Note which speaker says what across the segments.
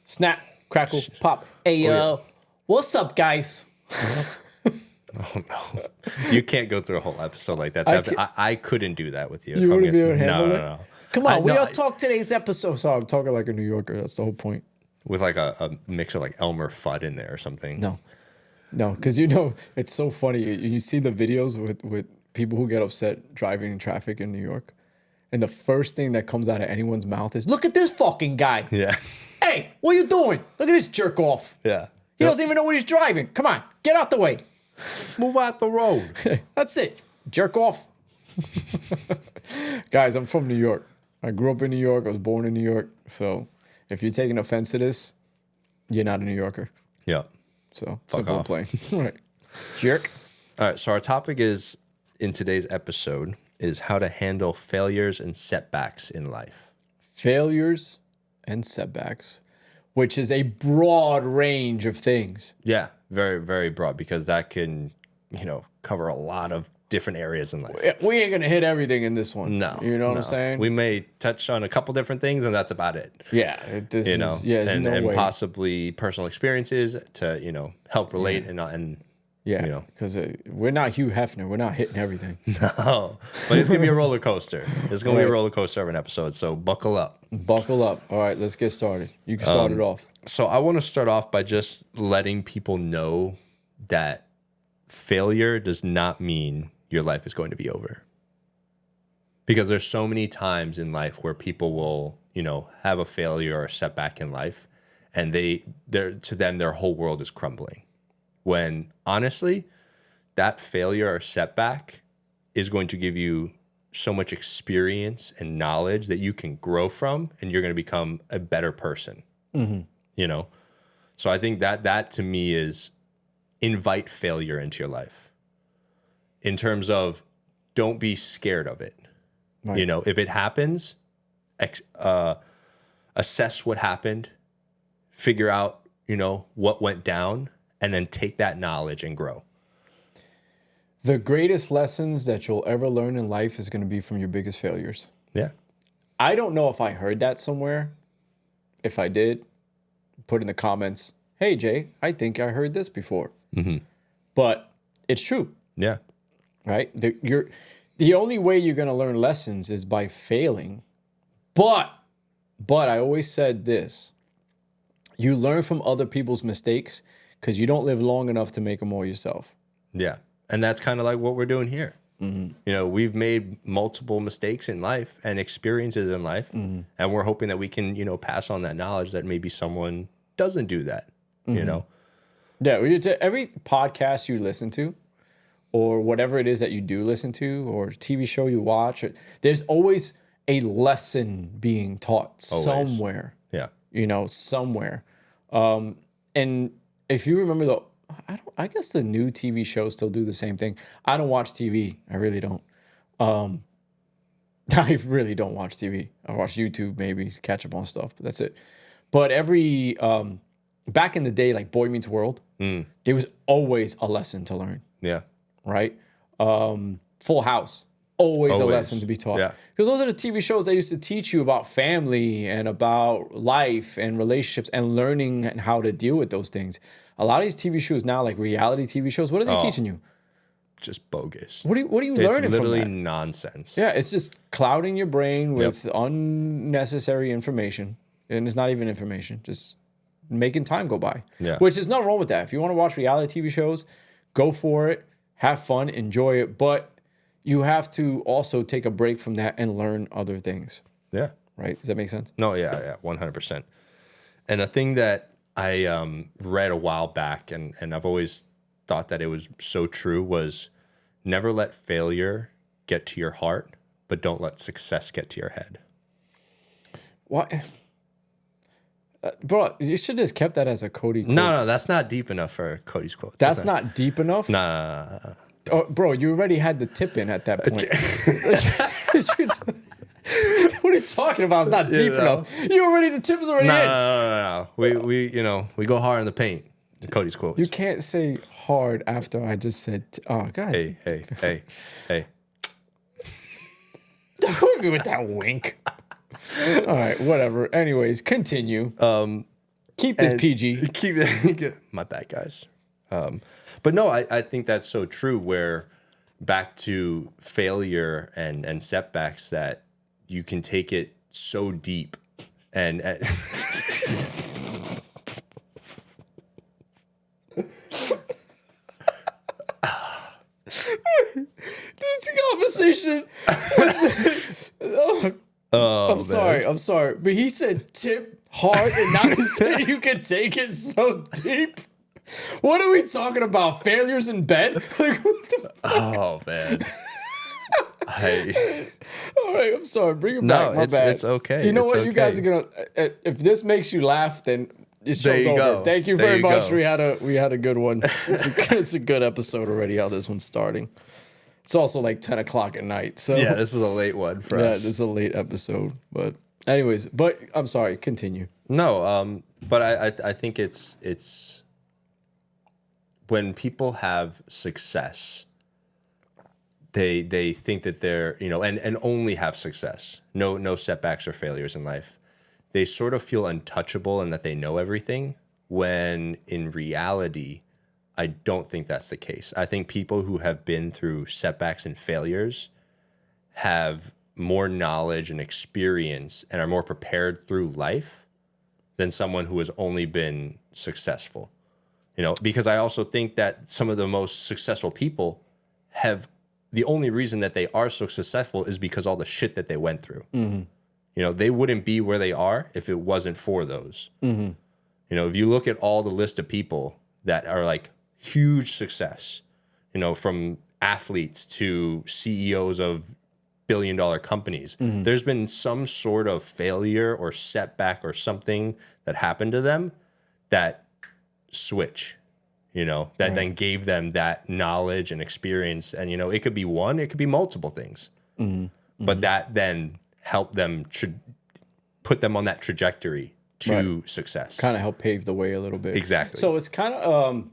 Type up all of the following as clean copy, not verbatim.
Speaker 1: Snap, crackle, pop. Hey, what's up, guys?
Speaker 2: Oh no, you can't go through a whole episode like that. I couldn't do that with you.
Speaker 1: You wouldn't be able to handle it?
Speaker 2: No.
Speaker 1: Come on, we'll talk today's episode. Sorry, I'm talking like a New Yorker. That's the whole point.
Speaker 2: With like a mix of like Elmer Fudd in there or something.
Speaker 1: No, because you know, it's so funny. You see the videos with people who get upset driving in traffic in New York. And the first thing that comes out of anyone's mouth is, look at this fucking guy.
Speaker 2: Yeah.
Speaker 1: Hey, what are you doing? Look at this jerk off.
Speaker 2: Yeah.
Speaker 1: He doesn't even know what he's driving. Come on, get out the way.
Speaker 2: Move out the road.
Speaker 1: That's it. Jerk off. Guys, I'm from New York. I grew up in New York. I was born in New York. So if you're taking offense to this, you're not a New Yorker.
Speaker 2: Yeah.
Speaker 1: So
Speaker 2: Fuck
Speaker 1: simple
Speaker 2: off.
Speaker 1: and plain. Right. Jerk.
Speaker 2: All right. So our topic is in today's episode is how to handle failures and setbacks in life.
Speaker 1: Failures and setbacks, which is a broad range of things.
Speaker 2: Yeah. Very, very broad because that can, cover a lot of different areas in life.
Speaker 1: We ain't going to hit everything in this one.
Speaker 2: No.
Speaker 1: You know what I'm saying?
Speaker 2: We may touch on a couple different things and that's about it.
Speaker 1: Yeah.
Speaker 2: And possibly personal experiences to, help relate and
Speaker 1: yeah, because we're not Hugh Hefner. We're not hitting everything.
Speaker 2: No, but it's going to be a roller coaster. It's going to be a roller coaster of an episode, so buckle up.
Speaker 1: Buckle up. All right, let's get started. You can start it off.
Speaker 2: So I want to start off by just letting people know that failure does not mean your life is going to be over. Because there's so many times in life where people will, have a failure or a setback in life, and to them their whole world is crumbling. When honestly, that failure or setback is going to give you so much experience and knowledge that you can grow from, and you're going to become a better person. Mm-hmm. So I think that to me is invite failure into your life. In terms of, don't be scared of it. Right. If it happens, assess what happened, figure out, what went down, and then take that knowledge and grow.
Speaker 1: The greatest lessons that you'll ever learn in life is going to be from your biggest failures.
Speaker 2: Yeah.
Speaker 1: I don't know if I heard that somewhere. If I did, put in the comments, hey, Jay, I think I heard this before. Mm-hmm. But it's true.
Speaker 2: Yeah.
Speaker 1: Right? The only way you're going to learn lessons is by failing. But I always said this. You learn from other people's mistakes because you don't live long enough to make them all yourself.
Speaker 2: Yeah. And that's kind of like what we're doing here. Mm-hmm. We've made multiple mistakes in life and experiences in life. Mm-hmm. And we're hoping that we can, pass on that knowledge that maybe someone doesn't do that,
Speaker 1: Yeah. Every podcast you listen to or whatever it is that you do listen to or TV show you watch, there's always a lesson being taught somewhere.
Speaker 2: Yeah.
Speaker 1: Somewhere. And if you remember I guess the new TV shows still do the same thing. I don't watch TV. I really don't. I really don't watch TV. I watch YouTube maybe to catch up on stuff, but that's it. But back in the day, like Boy Meets World, there was always a lesson to learn.
Speaker 2: Yeah.
Speaker 1: Right? Full House, always a lesson to be taught.
Speaker 2: Yeah.
Speaker 1: Because those are the TV shows that used to teach you about family and about life and relationships and learning and how to deal with those things. A lot of these TV shows now, like reality TV shows, what are they teaching you?
Speaker 2: Just bogus.
Speaker 1: What are you learning from that?
Speaker 2: It's literally nonsense.
Speaker 1: Yeah, it's just clouding your brain with unnecessary information. And it's not even information, just making time go by.
Speaker 2: Yeah.
Speaker 1: Which is nothing wrong with that. If you want to watch reality TV shows, go for it, have fun, enjoy it. But you have to also take a break from that and learn other things.
Speaker 2: Yeah.
Speaker 1: Right? Does that make sense?
Speaker 2: No, yeah, 100%. And a thing that I read a while back, and I've always thought that it was so true, was never let failure get to your heart, but don't let success get to your head.
Speaker 1: What? Bro, you should have just kept that as a Cody quote.
Speaker 2: No, that's not deep enough for Cody's quote.
Speaker 1: That's not deep enough?
Speaker 2: No.
Speaker 1: Oh, bro, you already had the tip in at that point. What are you talking about? It's not deep enough. The tip is already in.
Speaker 2: No. We go hard in the paint. Cody's quotes.
Speaker 1: You can't say hard after I just said, oh, God.
Speaker 2: Hey.
Speaker 1: Don't be with that wink. All right, whatever. Anyways, continue. Keep this PG.
Speaker 2: Keep it. My bad, guys. But no, I think that's so true. Where back to failure and setbacks, that you can take it so deep and
Speaker 1: This conversation. I'm sorry. But he said tip hard, and now he said you can take it so deep. What are we talking about? Failures in bed? Like, what the fuck?
Speaker 2: Oh man.
Speaker 1: All right, I'm sorry. Bring it back. My bad.
Speaker 2: It's okay.
Speaker 1: You know
Speaker 2: It's
Speaker 1: what?
Speaker 2: okay.
Speaker 1: You guys are gonna. If this makes you laugh, then it
Speaker 2: There
Speaker 1: show's
Speaker 2: you
Speaker 1: over.
Speaker 2: go.
Speaker 1: Thank you
Speaker 2: There
Speaker 1: very
Speaker 2: you
Speaker 1: much.
Speaker 2: go.
Speaker 1: We had a good one. It's a good episode already. How this one's starting. It's also like 10 o'clock at night. So
Speaker 2: Yeah, this is a late one for
Speaker 1: yeah,
Speaker 2: us.
Speaker 1: this is a late episode. But anyways, but I'm sorry. Continue.
Speaker 2: No, but I think it's when people have success, they think that they're, and only have success, no setbacks or failures in life. They sort of feel untouchable and that they know everything, when in reality, I don't think that's the case. I think people who have been through setbacks and failures have more knowledge and experience and are more prepared through life than someone who has only been successful. Because I also think that some of the most successful people have, the only reason that they are so successful is because all the shit that they went through. Mm-hmm. They wouldn't be where they are if it wasn't for those. Mm-hmm. If you look at all the list of people that are like huge success, from athletes to CEOs of billion-dollar companies,
Speaker 1: Mm-hmm.
Speaker 2: there's been some sort of failure or setback or something that happened to them that switch, that then gave them that knowledge and experience. And, it could be one, it could be multiple things, but that then helped them, put them on that trajectory to success.
Speaker 1: Kind of help pave the way a little bit.
Speaker 2: Exactly.
Speaker 1: So it's kind of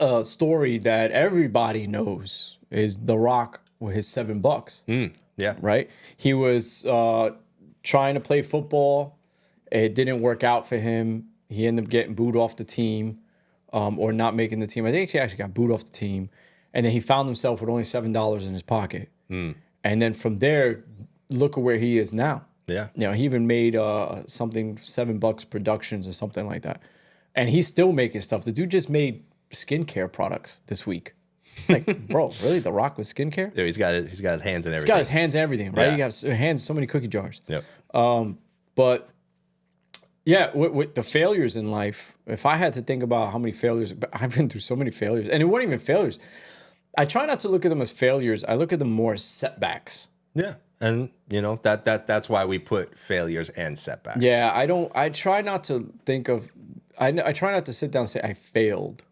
Speaker 1: a story that everybody knows is The Rock with his $7.
Speaker 2: Yeah.
Speaker 1: Right? He was trying to play football. It didn't work out for him. He ended up getting booed off the team, or not making the team. I think he actually got booed off the team. And then he found himself with only $7 in his pocket. And then from there, look at where he is now.
Speaker 2: Yeah.
Speaker 1: He even made something, $7 Productions or something like that. And he's still making stuff. The dude just made skincare products this week. It's like, bro, really? The Rock with skincare?
Speaker 2: Yeah, he's got his hands in everything.
Speaker 1: He's got his hands in everything, right?
Speaker 2: Yeah.
Speaker 1: He got his hands in so many cookie jars.
Speaker 2: Yep.
Speaker 1: But yeah, with the failures in life, if I had to think about how many failures, I've been through so many failures, and it weren't even failures. I try not to look at them as failures. I look at them more as setbacks.
Speaker 2: Yeah. And that's why we put failures and setbacks.
Speaker 1: Yeah, I try not to think of, I try not to sit down and say I failed,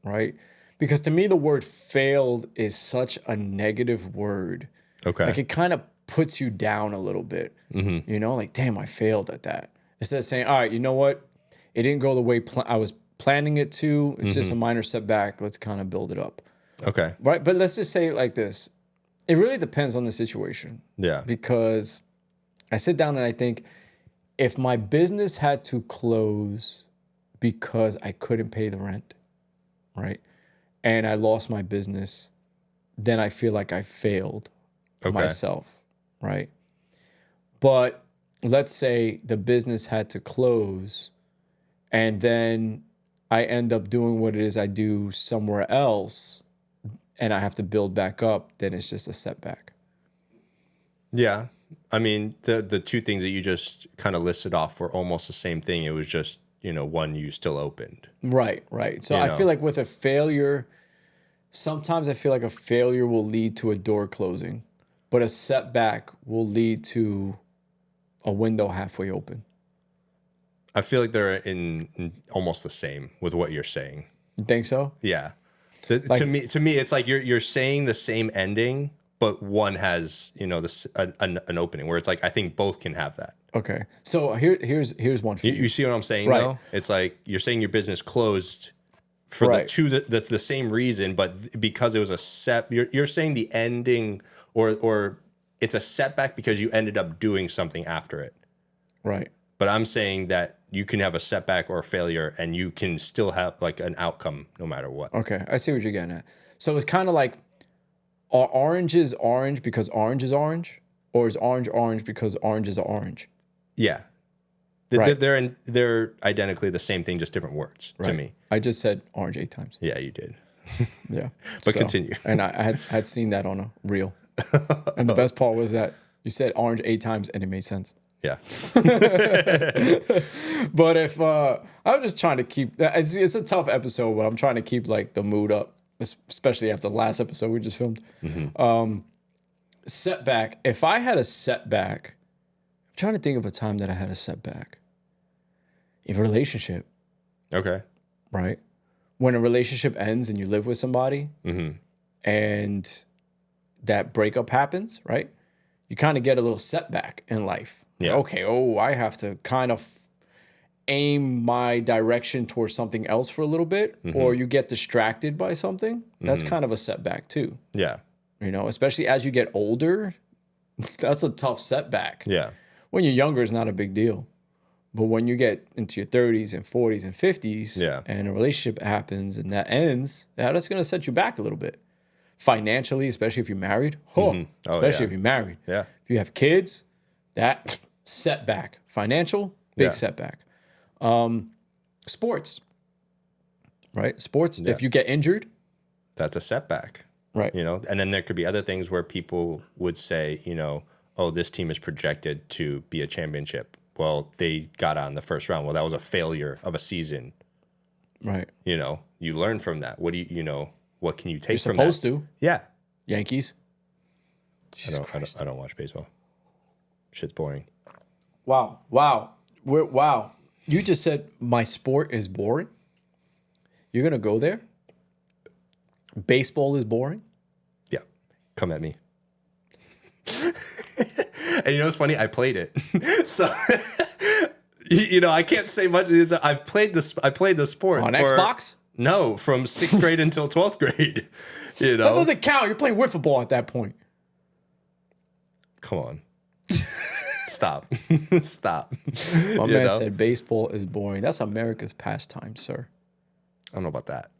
Speaker 1: right? Because to me, the word failed is such a negative word.
Speaker 2: Okay.
Speaker 1: Like it kind of puts you down a little bit, like, damn, I failed at that. Instead of saying, all right, you know what? It didn't go the way I was planning it to. It's just a minor setback. Let's kind of build it up.
Speaker 2: Okay.
Speaker 1: Right? But let's just say it like this. It really depends on the situation.
Speaker 2: Yeah.
Speaker 1: Because I sit down and I think, if my business had to close because I couldn't pay the rent, right? And I lost my business, then I feel like I failed myself, right? But let's say the business had to close and then I end up doing what it is I do somewhere else and I have to build back up, then it's just a setback.
Speaker 2: Yeah. I mean, the two things that you just kind of listed off were almost the same thing. It was just, one you still opened.
Speaker 1: Right. So I feel like with a failure, sometimes I feel like a failure will lead to a door closing, but a setback will lead to a window halfway open.
Speaker 2: I feel like they're in almost the same with what you're saying.
Speaker 1: You think so?
Speaker 2: Yeah. To me, it's like you're saying the same ending, but one has an opening where it's like I think both can have that.
Speaker 1: Okay. So here's one for you.
Speaker 2: You see what I'm saying,
Speaker 1: Right.
Speaker 2: though? It's like you're saying your business closed for that's the same reason, but because it was you're saying the ending or it's a setback because you ended up doing something after it.
Speaker 1: Right.
Speaker 2: But I'm saying that you can have a setback or a failure and you can still have like an outcome no matter what.
Speaker 1: Okay, I see what you're getting at. So it's kind of like, are oranges orange because orange is orange? Or is orange orange because oranges are orange?
Speaker 2: Yeah.
Speaker 1: Right.
Speaker 2: They're identically the same thing, just different words to me.
Speaker 1: I just said orange 8 times.
Speaker 2: Yeah, you did.
Speaker 1: Yeah.
Speaker 2: But continue.
Speaker 1: And I had seen that on a reel. And the best part was that you said orange 8 times and it made sense.
Speaker 2: Yeah.
Speaker 1: But if I'm just trying to keep, it's a tough episode, but I'm trying to keep like the mood up, especially after the last episode we just filmed. Setback. If I had a setback, I'm trying to think of a time that I had a setback. In a relationship,
Speaker 2: Okay.
Speaker 1: right? When a relationship ends and you live with somebody and that breakup happens, right? You kind of get a little setback in life.
Speaker 2: Yeah.
Speaker 1: Okay, I have to kind of aim my direction towards something else for a little bit, or you get distracted by something. That's kind of a setback too.
Speaker 2: Yeah.
Speaker 1: You know, especially as you get older, that's a tough setback.
Speaker 2: Yeah.
Speaker 1: When you're younger, it's not a big deal. But when you get into your 30s and 40s and 50s, and a relationship happens and that ends, that's going to set you back a little bit. Financially, especially if you're married. Especially if you're married.
Speaker 2: Yeah.
Speaker 1: If you have kids, that setback. Financial, big setback. Sports, right? Sports, if you get injured.
Speaker 2: That's a setback.
Speaker 1: Right.
Speaker 2: You know, and then there could be other things where people would say, you know, oh, this team is projected to be a championship. Well, they got on the first round. Well, that was a failure of a season.
Speaker 1: Right.
Speaker 2: You know, you learn from that. What do you know, what can you take
Speaker 1: You're
Speaker 2: from that?
Speaker 1: supposed to.
Speaker 2: Yeah.
Speaker 1: Yankees.
Speaker 2: I don't watch baseball. Shit's boring.
Speaker 1: Wow. Wow. You just said my sport is boring. You're going to go there? Baseball is boring?
Speaker 2: Yeah. Come at me. And you know what's funny? I played it. So you know, I can't say much. I played the sport
Speaker 1: On Xbox?
Speaker 2: No, from 6th grade until 12th grade. You know.
Speaker 1: That doesn't count. You're playing wiffle ball at that point.
Speaker 2: Come on. Stop. Stop.
Speaker 1: My man said baseball is boring. That's America's pastime, sir.
Speaker 2: I don't know about that.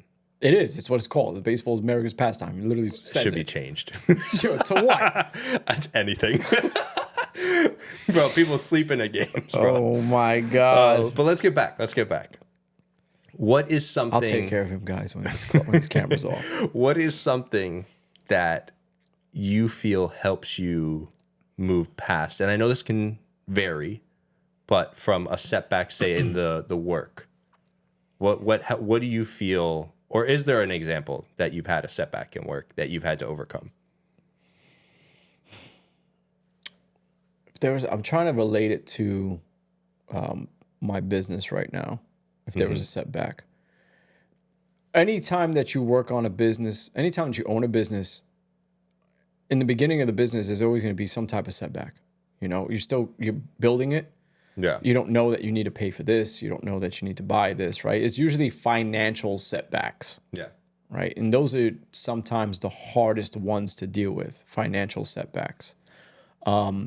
Speaker 1: It is. It's what it's called. The baseball is America's pastime. It literally says
Speaker 2: Should be changed.
Speaker 1: To what?
Speaker 2: That's anything. Bro, people sleep in a game. Bro.
Speaker 1: Oh my God.
Speaker 2: But let's get back. What is something...
Speaker 1: I'll take care of him, guys, when his camera's off.
Speaker 2: What is something that you feel helps you move past? And I know this can vary, but from a setback, say, in the work, what do you feel... Or is there an example that you've had a setback in work that you've had to overcome?
Speaker 1: I'm trying to relate it to my business right now. If there was a setback, anytime that you work on a business, anytime that you own a business, in the beginning of the business, there's always going to be some type of setback. You know, you're building it.
Speaker 2: Yeah.
Speaker 1: You don't know that you need to pay for this. You don't know that you need to buy this, right? It's usually financial setbacks.
Speaker 2: Yeah.
Speaker 1: Right. And those are sometimes the hardest ones to deal with, financial setbacks. I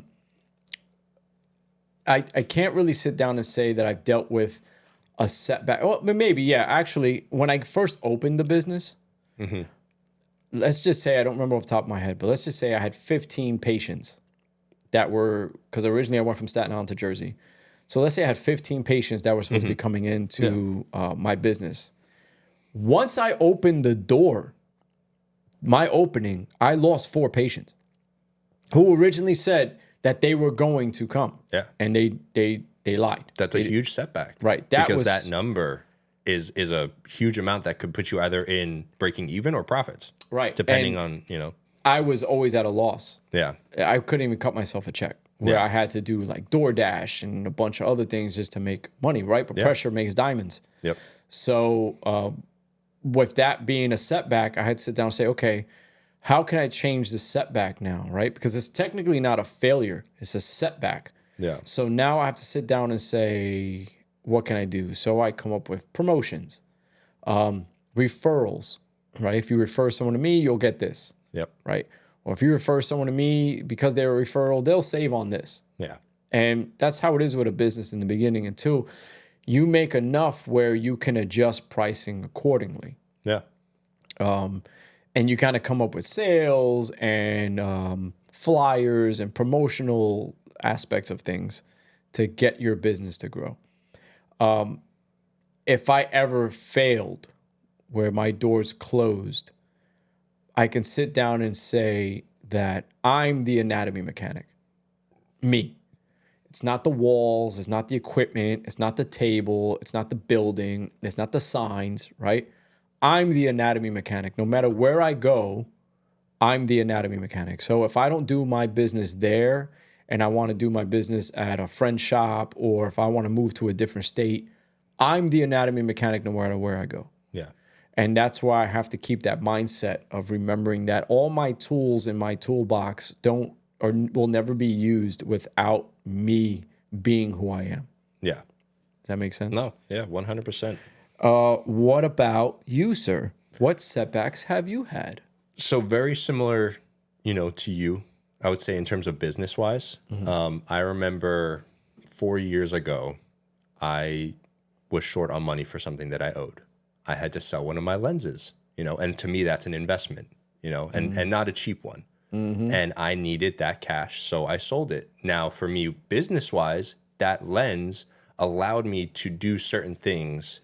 Speaker 1: can't really sit down and say that I've dealt with a setback. Well, maybe, yeah. Actually, when I first opened the business, let's just say, I don't remember off the top of my head, but let's just say I had 15 patients that were, because originally I went from Staten Island to Jersey. So let's say I had 15 patients that were supposed to be coming into my business. Once I opened the door, my opening, I lost 4 patients who originally said that they were going to come.
Speaker 2: Yeah.
Speaker 1: And they lied.
Speaker 2: That's a huge setback.
Speaker 1: Right.
Speaker 2: Because that number is a huge amount that could put you either in breaking even or profits.
Speaker 1: Right.
Speaker 2: Depending on, you know.
Speaker 1: I was always at a loss.
Speaker 2: Yeah.
Speaker 1: I couldn't even cut myself a check where I had to do like DoorDash and a bunch of other things just to make money, right? But pressure makes diamonds.
Speaker 2: Yep.
Speaker 1: So with that being a setback, I had to sit down and say, okay, how can I change the setback now, right? Because it's technically not a failure. It's a setback.
Speaker 2: Yeah.
Speaker 1: So now I have to sit down and say, what can I do? So I come up with promotions, referrals, right? If you refer someone to me, you'll get this.
Speaker 2: Yep.
Speaker 1: Right. Or if you refer someone to me because they're a referral, they'll save on this.
Speaker 2: Yeah.
Speaker 1: And that's how it is with a business in the beginning until you make enough where you can adjust pricing accordingly.
Speaker 2: Yeah.
Speaker 1: And you kind of come up with sales and flyers and promotional aspects of things to get your business to grow. If I ever failed where my doors closed, I can sit down and say that I'm the anatomy mechanic. Me. It's not the walls, it's not the equipment, it's not the table, it's not the building, it's not the signs, right? I'm the anatomy mechanic. No matter where I go, I'm the anatomy mechanic. So if I don't do my business there and I want to do my business at a friend's shop, or if I want to move to a different state, I'm the anatomy mechanic no matter where I go.
Speaker 2: Yeah.
Speaker 1: And that's why I have to keep that mindset of remembering that all my tools in my toolbox will never be used without me being who I am.
Speaker 2: Yeah.
Speaker 1: Does that make sense?
Speaker 2: No. Yeah. 100%.
Speaker 1: What about you, sir? What setbacks have you had?
Speaker 2: So very similar, to you, I would say in terms of business wise. I remember 4 years ago, I was short on money for something that I owed. I had to sell one of my lenses, and to me, that's an investment, and not a cheap one. And I needed that cash, so I sold it. Now, for me, business-wise, that lens allowed me to do certain things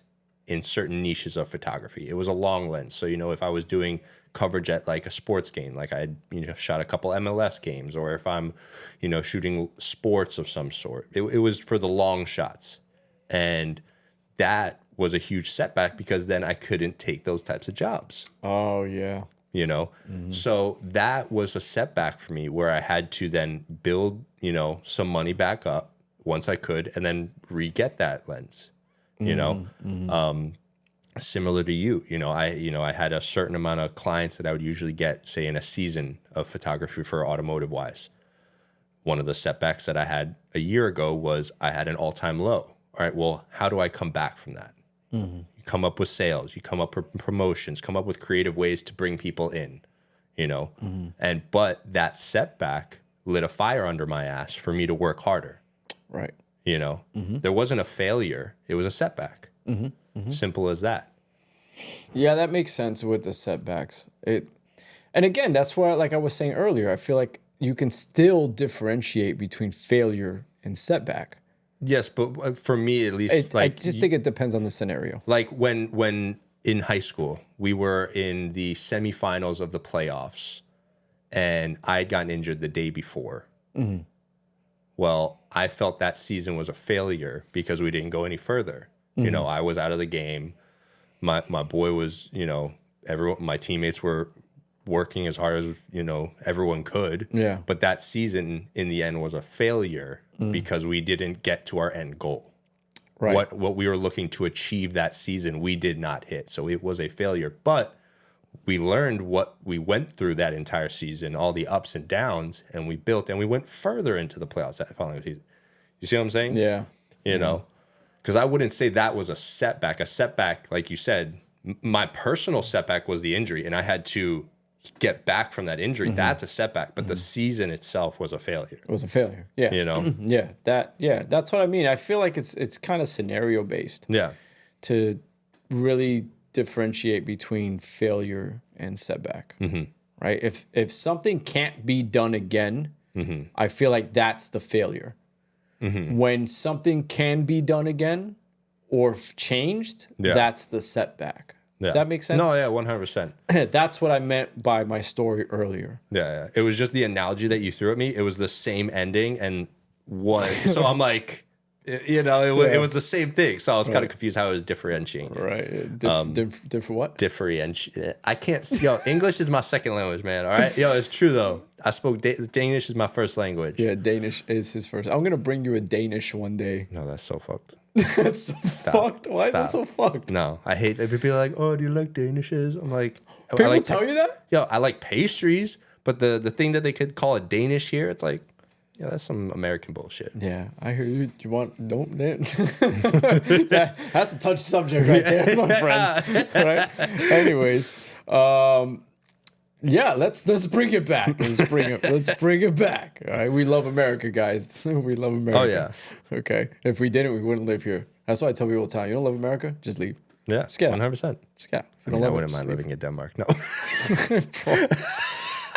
Speaker 2: in certain niches of photography. It was a long lens, so if I was doing coverage at like a sports game, like I shot a couple MLS games, or if I'm shooting sports of some sort, it was for the long shots, and that was a huge setback because then I couldn't take those types of jobs.
Speaker 1: Oh, yeah.
Speaker 2: So that was a setback for me where I had to then build, some money back up once I could, and then re-get that lens, similar to you, I had a certain amount of clients that I would usually get, say, in a season of photography for automotive wise. One of the setbacks that I had a year ago was I had an all-time low. All right, well, how do I come back from that? You come up with sales, you come up with promotions, come up with creative ways to bring people in, but that setback lit a fire under my ass for me to work harder.
Speaker 1: Right.
Speaker 2: There wasn't a failure, it was a setback. Simple as that.
Speaker 1: Yeah, that makes sense with the setbacks. And again, that's why, like I was saying earlier, I feel like you can still differentiate between failure and setback.
Speaker 2: Yes, but for me at least,
Speaker 1: I just think it depends on the scenario.
Speaker 2: Like when in high school, we were in the semifinals of the playoffs, and I had gotten injured the day before. Well, I felt that season was a failure because we didn't go any further. I was out of the game. My boy was, my teammates were working as hard as, everyone could.
Speaker 1: Yeah.
Speaker 2: But that season in the end was a failure because we didn't get to our end goal.
Speaker 1: Right.
Speaker 2: What we were looking to achieve that season, we did not hit. So it was a failure. But we learned what we went through that entire season, all the ups and downs, and we built and we went further into the playoffs that following season. You see what I'm saying?
Speaker 1: Yeah.
Speaker 2: Because I wouldn't say that was a setback. A setback, like you said, my personal setback was the injury, and I had to get back from that injury. That's a setback, but the season itself was a failure.
Speaker 1: It was a failure. Yeah. That's what I mean. I feel like it's kind of scenario based.
Speaker 2: Yeah.
Speaker 1: To really differentiate between failure and setback. Right? If something can't be done again, I feel like that's the failure. When something can be done again or changed, that's the setback. Does that make sense?
Speaker 2: No, yeah, 100%.
Speaker 1: That's what I meant by my story earlier.
Speaker 2: Yeah. It was just the analogy that you threw at me. It was the same ending and one. So I'm like, it was the same thing. So I was kind of confused how it was differentiating.
Speaker 1: Right. Different what?
Speaker 2: Differentiate. I can't. English is my second language, man. All right. It's true though. I spoke Danish is my first language.
Speaker 1: Yeah, Danish is his first. I'm gonna bring you a Danish one day.
Speaker 2: No, that's so fucked.
Speaker 1: That's so fucked. Why is that so fucked?
Speaker 2: No, I hate that. People are like, "Oh, do you like Danishes?" I'm like,
Speaker 1: people tell you that?
Speaker 2: I like pastries, but the thing that they could call a Danish here, it's like, that's some American bullshit.
Speaker 1: Yeah, I hear you. You want that's a touchy subject right there, my friend. Right? Anyways, let's bring it back. Let's bring it back. All right, we love America, guys. We love America.
Speaker 2: Oh yeah.
Speaker 1: Okay. If we didn't, we wouldn't live here. That's why I tell people all the time, you don't love America? Just leave.
Speaker 2: Yeah,
Speaker 1: Just get out.
Speaker 2: 100%.
Speaker 1: Just get out. If
Speaker 2: I
Speaker 1: you don't
Speaker 2: mean, I
Speaker 1: love it,
Speaker 2: wouldn't
Speaker 1: just
Speaker 2: mind
Speaker 1: leave.
Speaker 2: living in Denmark. No.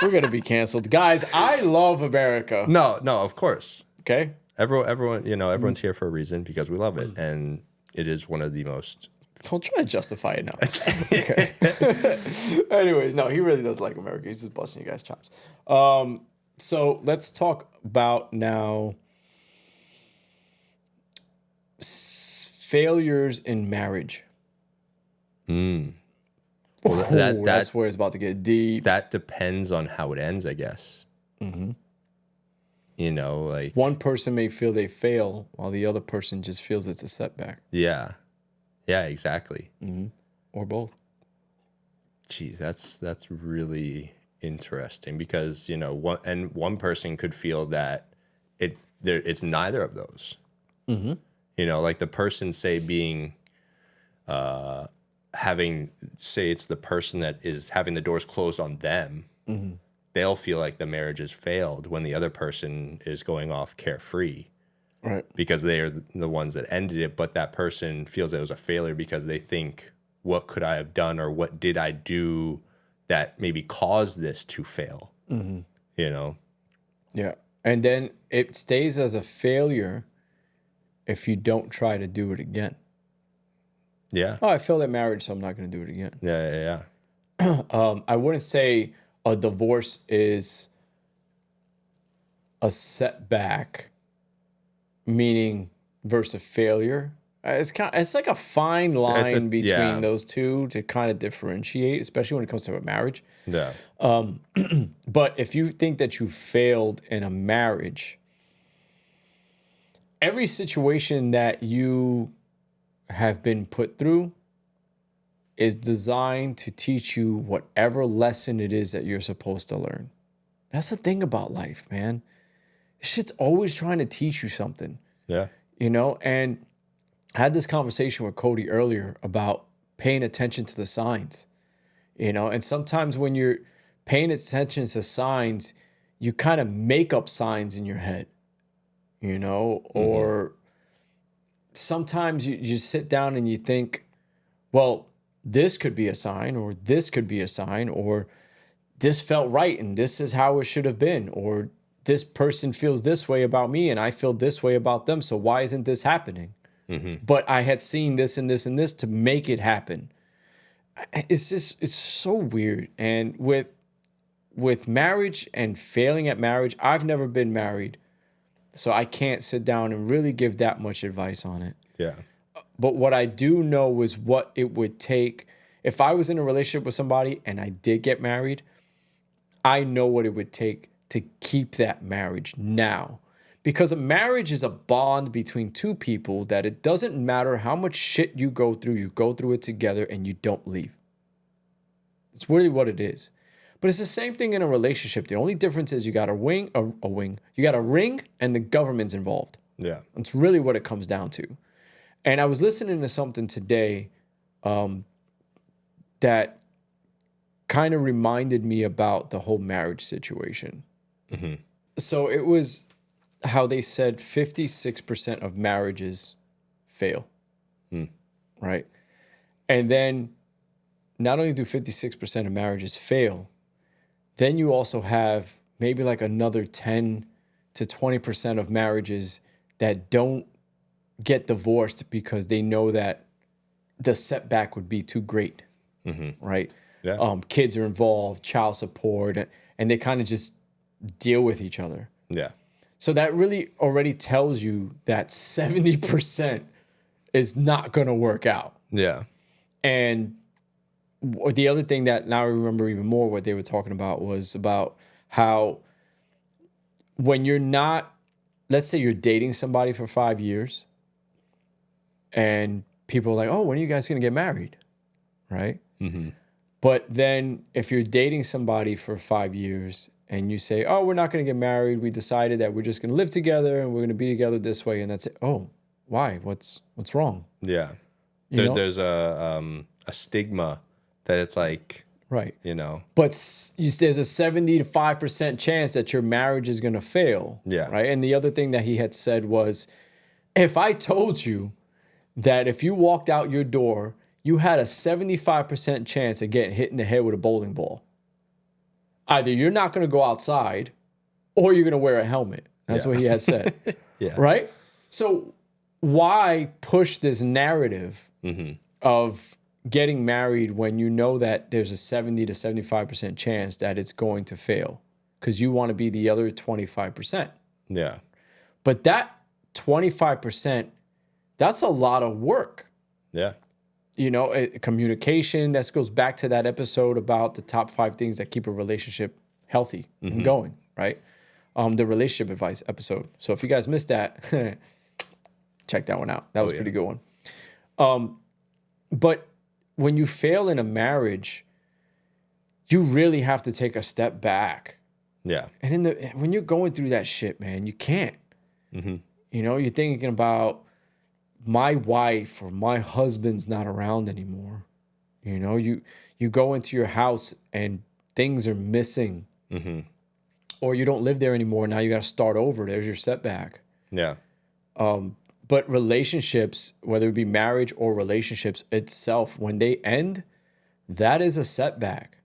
Speaker 1: We're going to be canceled. Guys, I love America.
Speaker 2: No, of course.
Speaker 1: Okay?
Speaker 2: Everyone, everyone's here for a reason because we love it. And it is one of the most.
Speaker 1: Don't try to justify it now. Okay. Anyways, no, he really does like America. He's just busting you guys' chops. So let's talk about now failures in marriage.
Speaker 2: Well,
Speaker 1: That's where it's about to get deep.
Speaker 2: That depends on how it ends, I guess. Mm-hmm. Like
Speaker 1: One person may feel they fail while the other person just feels it's a setback.
Speaker 2: yeah, exactly.
Speaker 1: Or both.
Speaker 2: Geez, that's really interesting because one person could feel that it's neither of those. Mm-hmm. Like the person being it's the person that is having the doors closed on them. Mm-hmm. They'll feel like the marriage has failed when the other person is going off carefree.
Speaker 1: Right.
Speaker 2: Because they are the ones that ended it, but that person feels it was a failure because they think, what could I have done or what did I do that maybe caused this to fail? Mm-hmm.
Speaker 1: Yeah. And then it stays as a failure if you don't try to do it again.
Speaker 2: Yeah.
Speaker 1: Oh, I failed at marriage, so I'm not going to do it again.
Speaker 2: Yeah.
Speaker 1: I wouldn't say a divorce is a setback, meaning versus failure. It's like a fine line between those two to kind of differentiate, especially when it comes to a marriage.
Speaker 2: Yeah.
Speaker 1: But if you think that you failed in a marriage, every situation that you have been put through is designed to teach you whatever lesson it is that you're supposed to learn. That's the thing about life, man. Shit's always trying to teach you something.
Speaker 2: Yeah.
Speaker 1: And I had this conversation with Cody earlier about paying attention to the signs. And sometimes when you're paying attention to signs, you kind of make up signs in your head, or sometimes you just sit down and you think, well, this could be a sign, or this could be a sign, or this felt right and this is how it should have been, or this person feels this way about me and I feel this way about them. So why isn't this happening? Mm-hmm. But I had seen this and this and this to make it happen. It's so weird. And with marriage and failing at marriage, I've never been married, so I can't sit down and really give that much advice on it.
Speaker 2: Yeah.
Speaker 1: But what I do know is what it would take. If I was in a relationship with somebody and I did get married, I know what it would take to keep that marriage now. Because a marriage is a bond between two people that it doesn't matter how much shit you go through it together and you don't leave. It's really what it is. But it's the same thing in a relationship. The only difference is you got a ring, you got a ring and the government's involved.
Speaker 2: Yeah.
Speaker 1: That's really what it comes down to. And I was listening to something today that kind of reminded me about the whole marriage situation. Mm-hmm. So it was how they said 56% of marriages fail, right? And then not only do 56% of marriages fail, then you also have maybe like another 10 to 20% of marriages that don't get divorced because they know that the setback would be too great, right?
Speaker 2: Yeah.
Speaker 1: Kids are involved, child support, and they kind of just deal with each other.
Speaker 2: Yeah.
Speaker 1: So that really already tells you that 70% is not going to work out.
Speaker 2: Yeah.
Speaker 1: And the other thing that now I remember even more what they were talking about was about how when you're not, let's say you're dating somebody for 5 years and people are like, oh, when are you guys going to get married? Right? Mm-hmm. But then if you're dating somebody for 5 years and you say, oh, we're not going to get married. We decided that we're just going to live together and we're going to be together this way. And that's it. Oh, why? What's wrong?
Speaker 2: Yeah. There's a stigma that it's like,
Speaker 1: right.
Speaker 2: But
Speaker 1: there's a 75% chance that your marriage is going to fail.
Speaker 2: Yeah.
Speaker 1: Right. And the other thing that he had said was, if I told you that if you walked out your door, you had a 75% chance of getting hit in the head with a bowling ball. Either you're not going to go outside or you're going to wear a helmet. That's what he had said.
Speaker 2: Yeah.
Speaker 1: Right? So why push this narrative of getting married when you know that there's a 70 to 75% chance that it's going to fail? Because you want to be the other 25%.
Speaker 2: Yeah.
Speaker 1: But that 25%, that's a lot of work.
Speaker 2: Yeah.
Speaker 1: You know, communication, that goes back to that episode about the top 5 things that keep a relationship healthy and going, right? The relationship advice episode. So if you guys missed that, check that one out. That was a pretty good one. But when you fail in a marriage, you really have to take a step back.
Speaker 2: Yeah.
Speaker 1: And when you're going through that shit, man, you can't. You know, you're thinking about my wife or my husband's not around anymore. You know, you go into your house and things are missing. Or you don't live there anymore. Now you got to start over. There's your setback.
Speaker 2: Yeah.
Speaker 1: But relationships, whether it be marriage or relationships itself, when they end, that is a setback.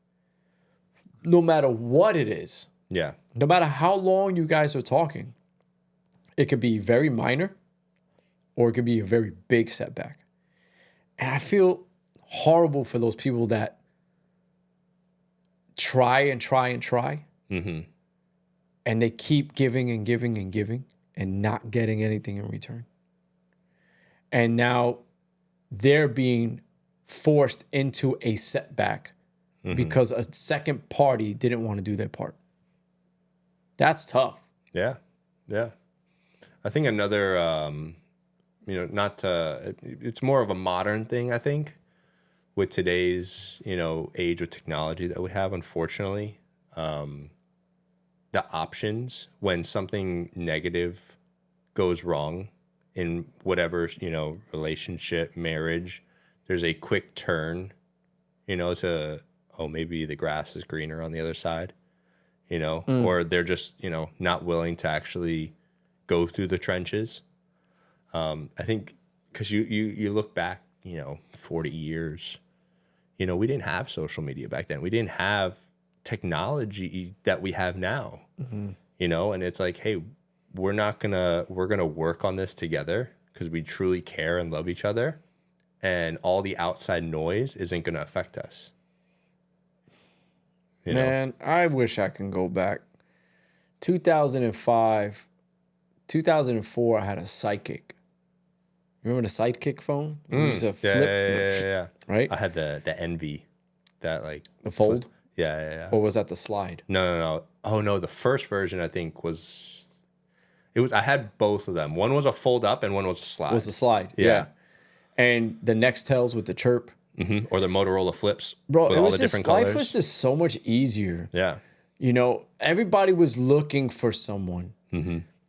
Speaker 1: No matter what it is.
Speaker 2: Yeah.
Speaker 1: No matter how long you guys are talking, it could be very minor or it could be a very big setback. And I feel horrible for those people that try and try and try. And they keep giving and giving and giving and not getting anything in return. And now they're being forced into a setback because a second party didn't want to do their part. That's tough.
Speaker 2: Yeah. Yeah. I think another, it's more of a modern thing, I think, with today's, age of technology that we have, unfortunately. The options when something negative goes wrong in whatever, relationship, marriage, there's a quick turn, to, maybe the grass is greener on the other side, or they're just, not willing to actually go through the trenches. I think because you look back, 40 years, we didn't have social media back then. We didn't have technology that we have now, and it's like, hey, we're gonna work on this together because we truly care and love each other, and all the outside noise isn't gonna affect us.
Speaker 1: Man, I wish I can go back. 2005, 2004, I had a Sidekick. Remember the Sidekick phone? It was a flip.
Speaker 2: Yeah.
Speaker 1: Right?
Speaker 2: I had the Envy, that like
Speaker 1: the Fold?
Speaker 2: Yeah.
Speaker 1: Or was that the Slide?
Speaker 2: No. Oh no, the first version I think I had both of them. One was a fold up and one was a slide.
Speaker 1: It was a Slide. Yeah. And the Nextels with the chirp.
Speaker 2: Or the Motorola flips.
Speaker 1: Bro,
Speaker 2: with all the different colors.
Speaker 1: Life was just so much easier.
Speaker 2: Yeah.
Speaker 1: Everybody was looking for someone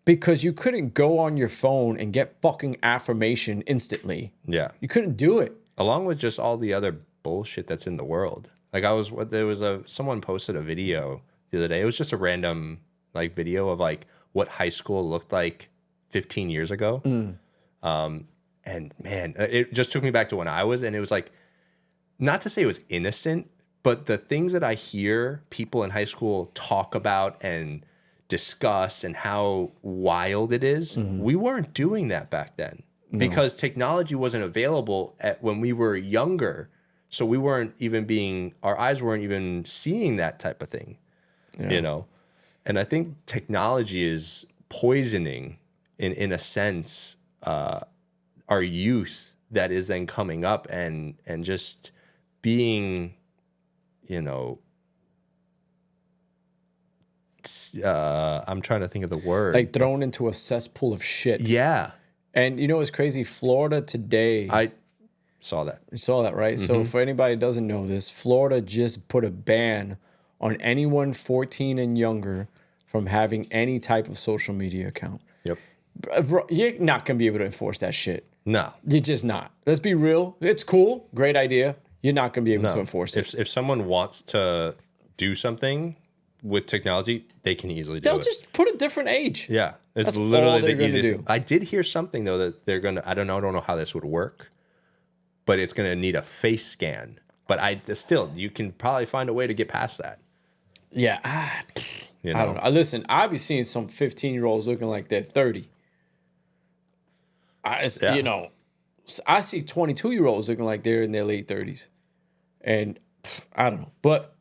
Speaker 1: because you couldn't go on your phone and get fucking affirmation instantly.
Speaker 2: Yeah.
Speaker 1: You couldn't do it.
Speaker 2: Along with just all the other bullshit that's in the world. Like someone posted a video the other day. It was just a random like video of like what high school looked like 15 years ago. And man, it just took me back to when I was, and it was like, not to say it was innocent, but the things that I hear people in high school talk about and discuss and how wild it is, we weren't doing that back then because technology wasn't available when we were younger. So we weren't even our eyes weren't even seeing that type of thing, And I think technology is poisoning, in a sense, our youth that is then coming up and just being, I'm trying to think of the word.
Speaker 1: Like thrown into a cesspool of shit.
Speaker 2: Yeah.
Speaker 1: And it's crazy. Florida today.
Speaker 2: I saw that.
Speaker 1: You saw that, right? So for anybody who doesn't know this, Florida just put a ban on anyone 14 and younger from having any type of social media account.
Speaker 2: Yep.
Speaker 1: Bro, you're not going to be able to enforce that shit.
Speaker 2: No.
Speaker 1: You're just not. Let's be real. It's cool. Great idea. You're not going to be able to enforce it.
Speaker 2: If someone wants to do something with technology, they can easily do
Speaker 1: They'll
Speaker 2: it.
Speaker 1: just put a different age.
Speaker 2: Yeah. It's
Speaker 1: That's
Speaker 2: literally
Speaker 1: all they're
Speaker 2: the
Speaker 1: gonna
Speaker 2: easiest.
Speaker 1: do.
Speaker 2: I did hear something though that they're gonna. I don't know how this would work, but it's gonna need a face scan. But still, you can probably find a way to get past that.
Speaker 1: Yeah,
Speaker 2: You
Speaker 1: I don't know. Listen, I be seeing some 15-year-olds looking like they're 30.
Speaker 2: Yeah.
Speaker 1: You know, I see 22-year-olds looking like they're in their late 30s, and I don't know. But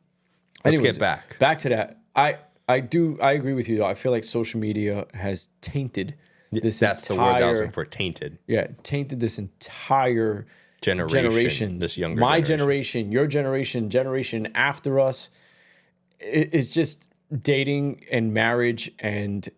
Speaker 2: Let's
Speaker 1: anyways,
Speaker 2: get
Speaker 1: back to that. I agree with you though. I feel like social media has tainted this
Speaker 2: That's the word that I was looking for. Tainted.
Speaker 1: Yeah, tainted this entire
Speaker 2: Generations. This younger
Speaker 1: my
Speaker 2: generation.
Speaker 1: your generation after us. It's just dating and marriage and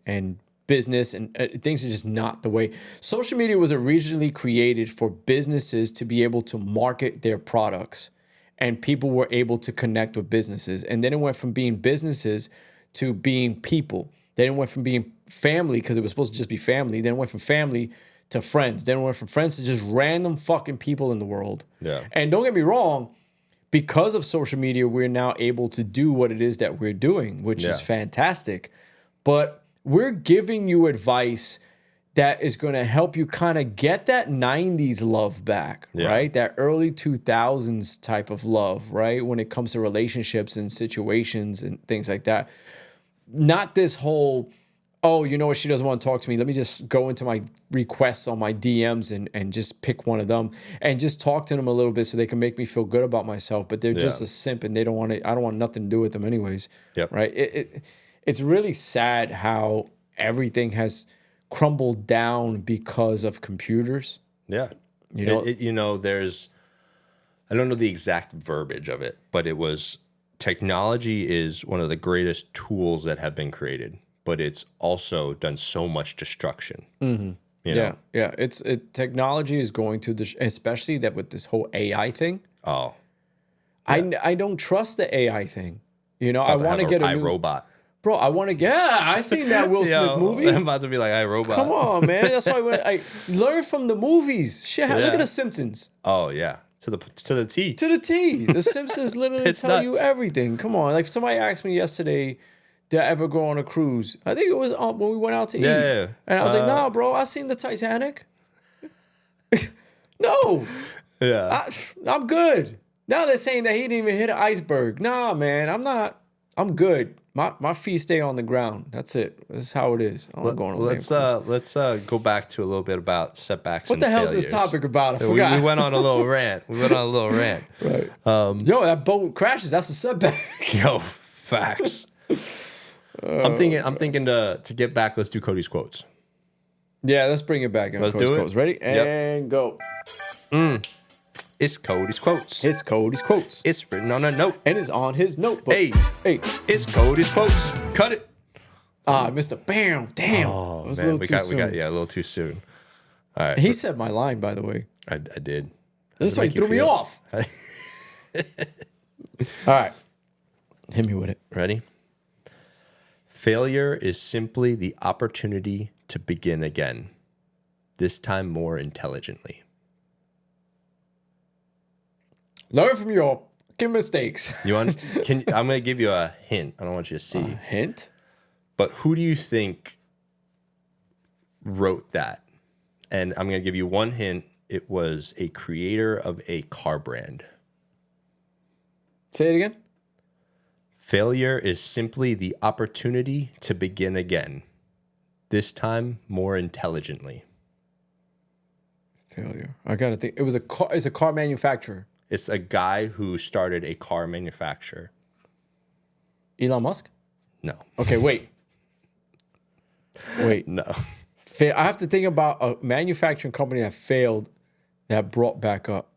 Speaker 1: business and things are just not the way. Social media was originally created for businesses to be able to market their products, and people were able to connect with businesses. And then it went from being businesses to being people. Then it went from being family, because it was supposed to just be family. Then it went from family to friends. Then it went from friends to just random fucking people in the world.
Speaker 2: Yeah.
Speaker 1: And don't get me wrong, because of social media, we're now able to do what it is that we're doing, which is fantastic. But we're giving you advice that is going to help you kind of get that 90s love back, right? That early 2000s type of love, right? When it comes to relationships and situations and things like that. Not this whole, oh, you know what, she doesn't want to talk to me. Let me just go into my requests on my DMs and just pick one of them and just talk to them a little bit so they can make me feel good about myself. But they're just a simp and they don't want to, I don't want nothing to do with them anyways.
Speaker 2: Yep.
Speaker 1: Right? It's really sad how everything has crumbled down because of computers.
Speaker 2: Yeah.
Speaker 1: You know,
Speaker 2: there's, I don't know the exact verbiage of it, but it was, technology is one of the greatest tools that have been created, but it's also done so much destruction. You know?
Speaker 1: Yeah. Technology is going to, especially that with this whole AI thing.
Speaker 2: Oh.
Speaker 1: I don't trust the AI thing. You know, I want to get a new
Speaker 2: iRobot.
Speaker 1: Bro, I want to get. Yeah, I seen that Will Smith movie.
Speaker 2: I'm about to be like iRobot.
Speaker 1: Come on, man. That's why I learn from the movies. Shit, look at The Simpsons.
Speaker 2: Oh yeah, to the T.
Speaker 1: To the T. The Simpsons literally tell you everything. Come on, like somebody asked me yesterday, did I ever go on a cruise? I think it was when we went out to eat.
Speaker 2: Yeah.
Speaker 1: And I was like, nah, bro, I seen the Titanic. No.
Speaker 2: Yeah.
Speaker 1: I'm good. Now they're saying that he didn't even hit an iceberg. Nah, man, I'm not. I'm good. My feet stay on the ground. That's it. That's how it is. I'm going on.
Speaker 2: Let's go back to a little bit about setbacks.
Speaker 1: What the hell is this topic about? I forgot.
Speaker 2: We went on a little rant.
Speaker 1: Right. Yo, that boat crashes. That's a setback.
Speaker 2: Yo, facts. I'm thinking to get back. Let's do Cody's quotes.
Speaker 1: Yeah, let's bring it back.
Speaker 2: Let's do it.
Speaker 1: Quotes. Ready? And go.
Speaker 2: It's Cody's quotes.
Speaker 1: It's Cody's quotes.
Speaker 2: It's written on a note.
Speaker 1: And it's on his notebook.
Speaker 2: Hey.
Speaker 1: It's
Speaker 2: Cody's quotes. Cut it.
Speaker 1: Mr. Bam. Damn.
Speaker 2: Oh,
Speaker 1: it was
Speaker 2: man.
Speaker 1: a little too soon.
Speaker 2: a little too soon. All right.
Speaker 1: He said my line, by the way.
Speaker 2: I did.
Speaker 1: This one threw me off. All right. Hit me with it.
Speaker 2: Ready? Failure is simply the opportunity to begin again, this time more intelligently.
Speaker 1: Learn from your mistakes.
Speaker 2: I'm gonna give you a hint. I don't want you to see.
Speaker 1: Hint?
Speaker 2: But who do you think wrote that? And I'm gonna give you one hint. It was a creator of a car brand.
Speaker 1: Say it again.
Speaker 2: Failure is simply the opportunity to begin again, this time more intelligently.
Speaker 1: Failure. I gotta think. It was a car. It's a car manufacturer.
Speaker 2: It's a guy who started a car manufacturer.
Speaker 1: Elon Musk?
Speaker 2: No.
Speaker 1: Okay, wait.
Speaker 2: No.
Speaker 1: I have to think about a manufacturing company that failed that brought back up.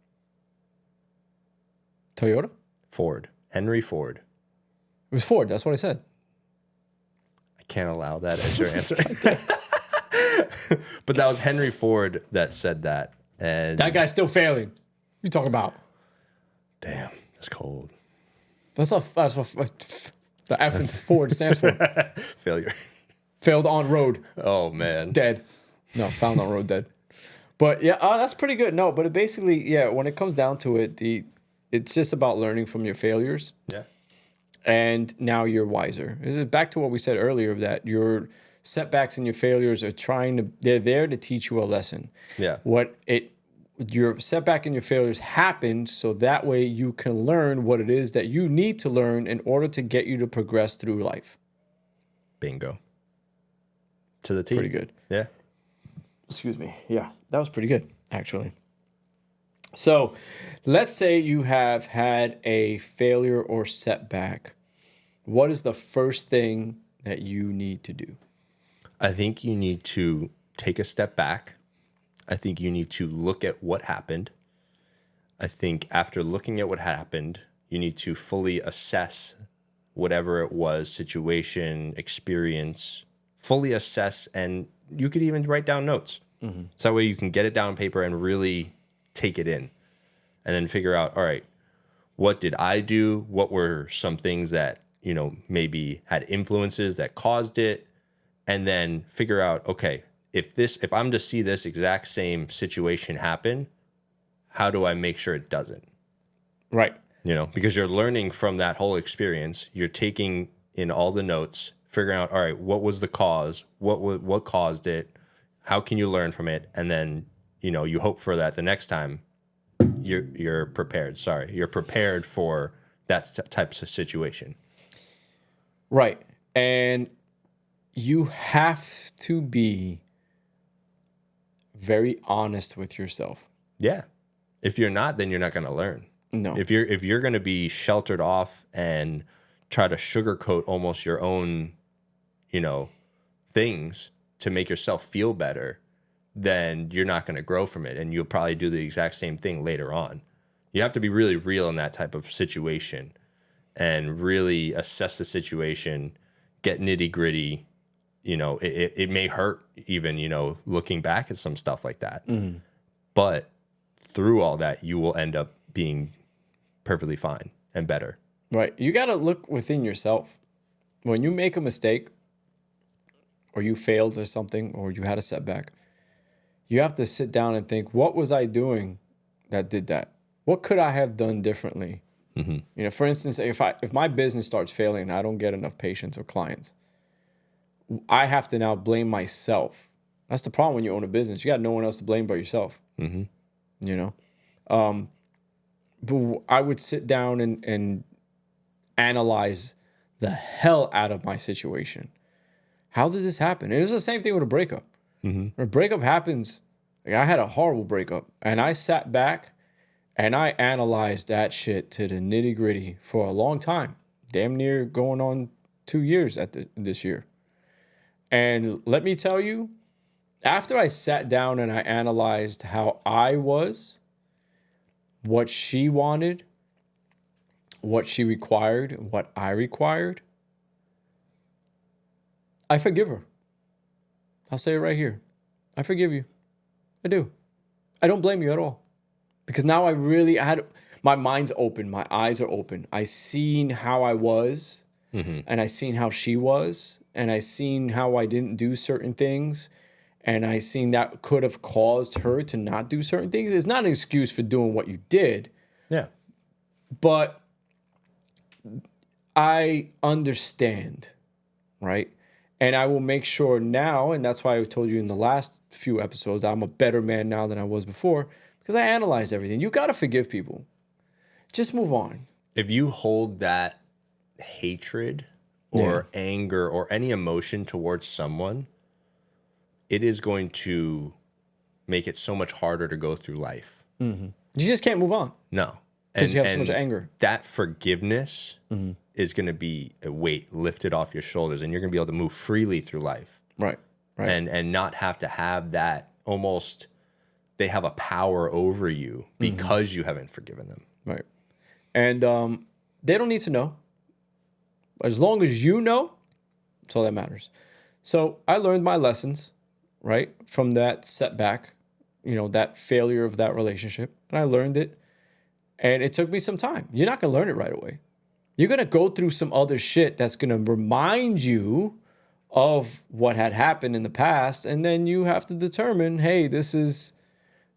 Speaker 1: Toyota?
Speaker 2: Ford. Henry Ford.
Speaker 1: It was Ford. That's what I said.
Speaker 2: I can't allow that as your answer. But that was Henry Ford that said that. And
Speaker 1: that guy's still failing. What you talking about?
Speaker 2: Damn, that's cold.
Speaker 1: That's what the F in Ford stands for.
Speaker 2: Failure.
Speaker 1: Failed on road.
Speaker 2: Oh, man.
Speaker 1: Dead. No, found on road dead. But yeah, that's pretty good. No, but it basically, when it comes down to it, it's just about learning from your failures.
Speaker 2: Yeah.
Speaker 1: And now you're wiser. Is it back to what we said earlier, that you're setbacks and your failures are they're there to teach you a lesson.
Speaker 2: Yeah.
Speaker 1: Your setback and your failures happened so that way you can learn what it is that you need to learn in order to get you to progress through life.
Speaker 2: Bingo. To the T.
Speaker 1: Pretty good.
Speaker 2: Yeah.
Speaker 1: Excuse me. Yeah, that was pretty good, actually. So let's say you have had a failure or setback. What is the first thing that you need to do?
Speaker 2: I think you need to take a step back. I think you need to look at what happened. I think after looking at what happened, you need to fully assess whatever it was, situation, experience, fully assess, and you could even write down notes. Mm-hmm. So that way you can get it down on paper and really take it in and then figure out, all right, what did I do? What were some things that, maybe had influences that caused it? And then figure out, okay, if I'm to see this exact same situation happen, how do I make sure it doesn't?
Speaker 1: Right.
Speaker 2: Because you're learning from that whole experience. You're taking in all the notes, figuring out, all right, what was the cause? What caused it? How can you learn from it? And then, you hope for that the next time you're prepared. You're prepared for that type of situation.
Speaker 1: Right. And you have to be very honest with yourself.
Speaker 2: Yeah. If you're not, then you're not going to learn.
Speaker 1: No.
Speaker 2: If you're going to be sheltered off and try to sugarcoat almost your own, things to make yourself feel better, then you're not going to grow from it. And you'll probably do the exact same thing later on. You have to be really real in that type of situation and really assess the situation, get nitty gritty. It may hurt even, looking back at some stuff like that. Mm-hmm. But through all that, you will end up being perfectly fine and better.
Speaker 1: Right. You got to look within yourself. When you make a mistake or you failed or something or you had a setback, you have to sit down and think, what was I doing that did that? What could I have done differently? Mm-hmm. For instance, if my business starts failing and I don't get enough patients or clients, I have to now blame myself. That's the problem when you own a business. You got no one else to blame but yourself. Mm-hmm. But I would sit down and analyze the hell out of my situation. How did this happen? It was the same thing with a breakup. Mm-hmm. When a breakup happens, like I had a horrible breakup, and I sat back and I analyzed that shit to the nitty gritty for a long time, damn near going on 2 years this year. And let me tell you, after I sat down and I analyzed how I was, what she wanted, what she required, what I required, I forgive her. I'll say it right here. I forgive you. I do. I don't blame you at all. Because now my mind's open. My eyes are open. I seen how I was, and I seen how she was, and I seen how I didn't do certain things, and I seen that could have caused her to not do certain things. It's not an excuse for doing what you did.
Speaker 2: Yeah.
Speaker 1: But I understand, right? And I will make sure now, and that's why I told you in the last few episodes, I'm a better man now than I was before, because I analyzed everything. You got to forgive people. Just move on.
Speaker 2: If you hold that hatred or anger or any emotion towards someone, it is going to make it so much harder to go through life.
Speaker 1: Mm-hmm. You just can't move on.
Speaker 2: No.
Speaker 1: Because you have so much anger.
Speaker 2: That forgiveness is going to be a weight lifted off your shoulders, and you're going to be able to move freely through life.
Speaker 1: Right.
Speaker 2: And not have to have that almost, they have a power over you because you haven't forgiven them.
Speaker 1: Right. And they don't need to know. As long as you know, that's all that matters. So I learned my lessons, right, from that setback, that failure of that relationship. And I learned it. And it took me some time. You're not going to learn it right away. You're going to go through some other shit that's going to remind you of what had happened in the past. And then you have to determine, hey, this is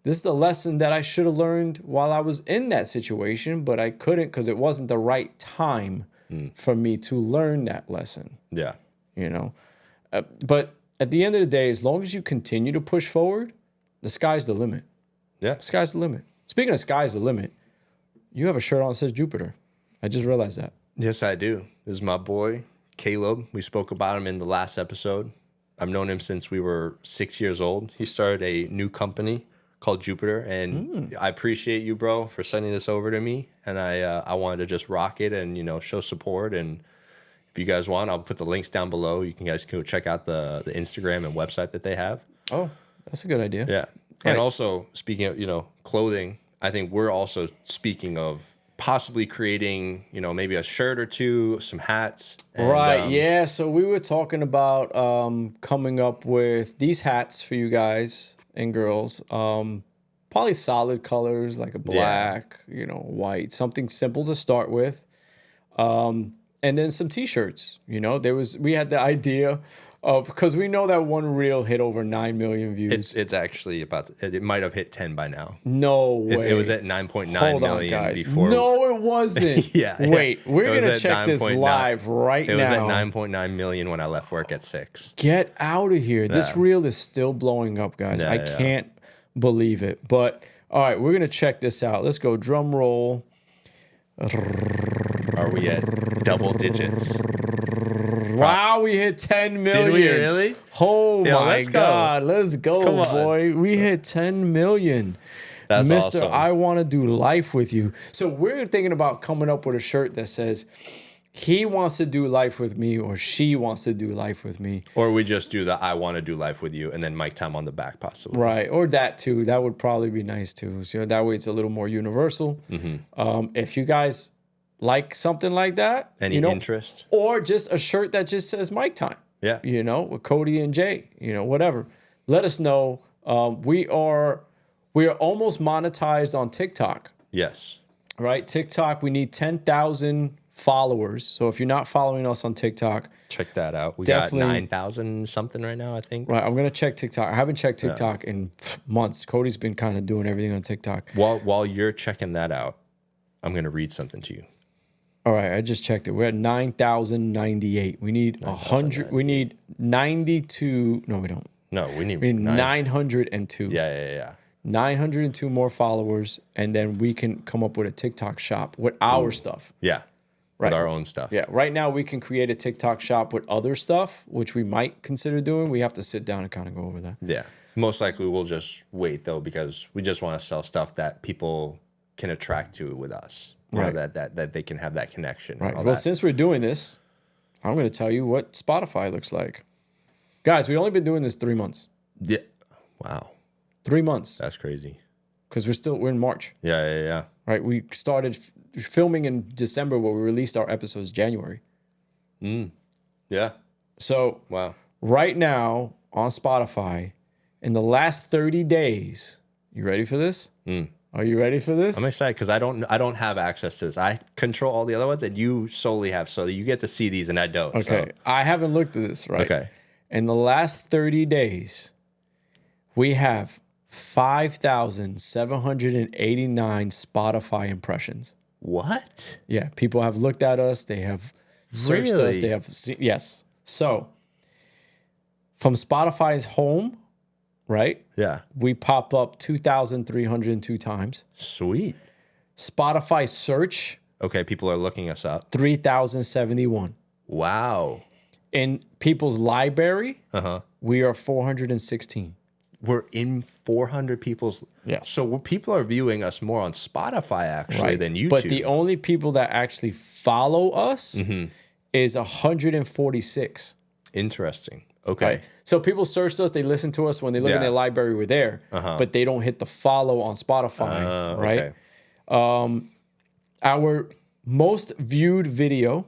Speaker 1: the lesson that I should have learned while I was in that situation, but I couldn't because it wasn't the right time for me to learn that lesson.
Speaker 2: Yeah.
Speaker 1: But at the end of the day, as long as you continue to push forward, the sky's the limit.
Speaker 2: Yeah.
Speaker 1: Sky's the limit. Speaking of sky's the limit, you have a shirt on that says Jupiter. I just realized that.
Speaker 2: Yes, I do. This is my boy, Caleb. We spoke about him in the last episode. I've known him since we were 6 years old. He started a new company called Jupiter, and I appreciate you, bro, for sending this over to me. And I wanted to just rock it and, show support. And if you guys want, I'll put the links down below. You guys can go check out the Instagram and website that they have.
Speaker 1: Oh, that's a good idea.
Speaker 2: Yeah. And also, speaking of, clothing, I think we're also speaking of possibly creating, maybe a shirt or two, some hats. And,
Speaker 1: Right. Yeah. So we were talking about coming up with these hats for you guys and girls. Probably solid colors like a black, white, something simple to start with. And then some t-shirts. We had the idea of, because we know that one reel hit over 9 million views.
Speaker 2: It's actually it might have hit 10 by now.
Speaker 1: No way.
Speaker 2: It was at 9.9
Speaker 1: Hold
Speaker 2: million
Speaker 1: on, guys.
Speaker 2: before.
Speaker 1: No, it wasn't. Wait, we're going to check this live right now.
Speaker 2: It was at 9.9 million when I left work at 6.
Speaker 1: Get out of here. This reel is still blowing up, guys. I can't believe it. But, all right, we're going to check this out. Let's go drum roll.
Speaker 2: Are we at double digits?
Speaker 1: Wow, we hit 10 million.
Speaker 2: Did we really?
Speaker 1: Oh, my
Speaker 2: let's go.
Speaker 1: God. Let's go,
Speaker 2: Come on.
Speaker 1: boy. We hit 10 million.
Speaker 2: That's
Speaker 1: Mr.
Speaker 2: awesome.
Speaker 1: I want to do life with you. So we're thinking about coming up with a shirt that says, he wants to do life with me, or she wants to do life with me.
Speaker 2: Or we just do the I want to do life with you and then mic time on the back possibly.
Speaker 1: Right. Or that too. That would probably be nice too. So that way it's a little more universal. If you guys like something like that,
Speaker 2: Any interest?
Speaker 1: or just a shirt that just says mic time,
Speaker 2: Yeah.
Speaker 1: with Cody and Jay, whatever. Let us know. We are almost monetized on TikTok,
Speaker 2: Yes.
Speaker 1: right? TikTok, we need 10,000 followers. So if you're not following us on TikTok,
Speaker 2: Check that out. We
Speaker 1: Definitely.
Speaker 2: got 9,000 something right now, I think.
Speaker 1: right, I'm going to check TikTok. I haven't checked TikTok in months. Cody's been kind of doing everything on TikTok.
Speaker 2: While you're checking that out, I'm going to read something to you.
Speaker 1: All right, I just checked it. We're at 9,098. We need 100. We need 92. No, we don't.
Speaker 2: No, we need
Speaker 1: 902.
Speaker 2: Yeah.
Speaker 1: 902 more followers, and then we can come up with a TikTok shop with our stuff.
Speaker 2: Yeah.
Speaker 1: Right.
Speaker 2: With our own stuff.
Speaker 1: Yeah, right now we can create a TikTok shop with other stuff, which we might consider doing. We have to sit down and kind of go over that.
Speaker 2: Yeah. Most likely we'll just wait though, because we just want to sell stuff that people can attract to with us.
Speaker 1: Right.
Speaker 2: That they can have that connection.
Speaker 1: Right.
Speaker 2: All
Speaker 1: Well,
Speaker 2: that.
Speaker 1: since we're doing this, I'm going to tell you what Spotify looks like. Guys, we've only been doing this 3 months.
Speaker 2: Yeah. Wow.
Speaker 1: 3 months.
Speaker 2: That's crazy.
Speaker 1: Because we're in March.
Speaker 2: Yeah.
Speaker 1: Right. We started filming in December, where we released our episodes January.
Speaker 2: Yeah.
Speaker 1: So
Speaker 2: Wow.
Speaker 1: right now on Spotify, in the last 30 days, you ready for this? Are you ready for this?
Speaker 2: I'm excited because I don't have access to this. I control all the other ones, and you solely have. So you get to see these, and I don't.
Speaker 1: Okay. I haven't looked at this, right?
Speaker 2: Okay.
Speaker 1: In the last 30 days, we have 5,789 Spotify impressions.
Speaker 2: What?
Speaker 1: Yeah, people have looked at us. They have searched us.
Speaker 2: Really?
Speaker 1: They have seen, yes. So from Spotify's home, right?
Speaker 2: Yeah.
Speaker 1: We pop up 2,302 times.
Speaker 2: Sweet.
Speaker 1: Spotify search,
Speaker 2: Okay, people are looking us up.
Speaker 1: 3,071.
Speaker 2: Wow.
Speaker 1: In people's library, we are 416.
Speaker 2: We're in 400 people's.
Speaker 1: Yes.
Speaker 2: So people are viewing us more on Spotify actually than YouTube.
Speaker 1: But the only people that actually follow us is 146.
Speaker 2: Interesting. Okay.
Speaker 1: Right? So people search us, they listen to us when they look in their library, we're there, but they don't hit the follow on Spotify, right?
Speaker 2: Okay.
Speaker 1: Our most viewed video.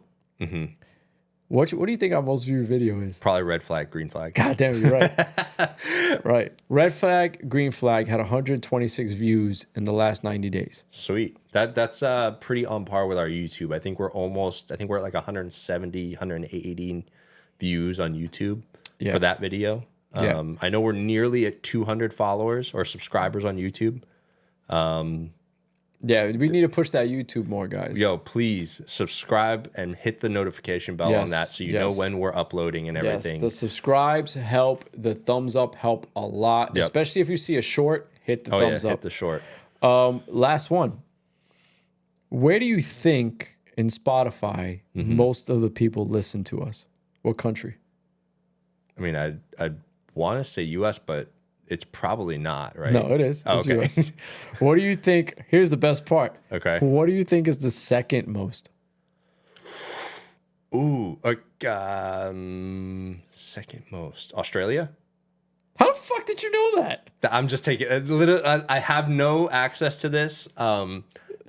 Speaker 1: What do you think our most viewed video is?
Speaker 2: Probably red flag, green flag.
Speaker 1: God damn, you're right. Right. Red flag, green flag had 126 views in the last 90 days.
Speaker 2: Sweet. That's pretty on par with our YouTube. I think we're at like 170, 180 views on YouTube for that video. I know we're nearly at 200 followers or subscribers on YouTube.
Speaker 1: Yeah, we need to push that YouTube more, guys.
Speaker 2: Yo, please subscribe and hit the notification bell on that so you know when we're uploading and everything.
Speaker 1: Yes, the subscribes help. The thumbs up help a lot, especially if you see a short. Hit the thumbs up.
Speaker 2: Hit the short.
Speaker 1: Last one. Where do you think in Spotify most of the people listen to us? What country?
Speaker 2: I mean, I'd want to say U.S., but it's probably not, right?
Speaker 1: No, it is.
Speaker 2: Oh,
Speaker 1: It's
Speaker 2: okay.
Speaker 1: US. What do you think? Here's the best part.
Speaker 2: Okay.
Speaker 1: What do you think is the second most?
Speaker 2: Ooh, second most. Australia?
Speaker 1: How the fuck did you know that?
Speaker 2: I'm just taking I have no access to this. The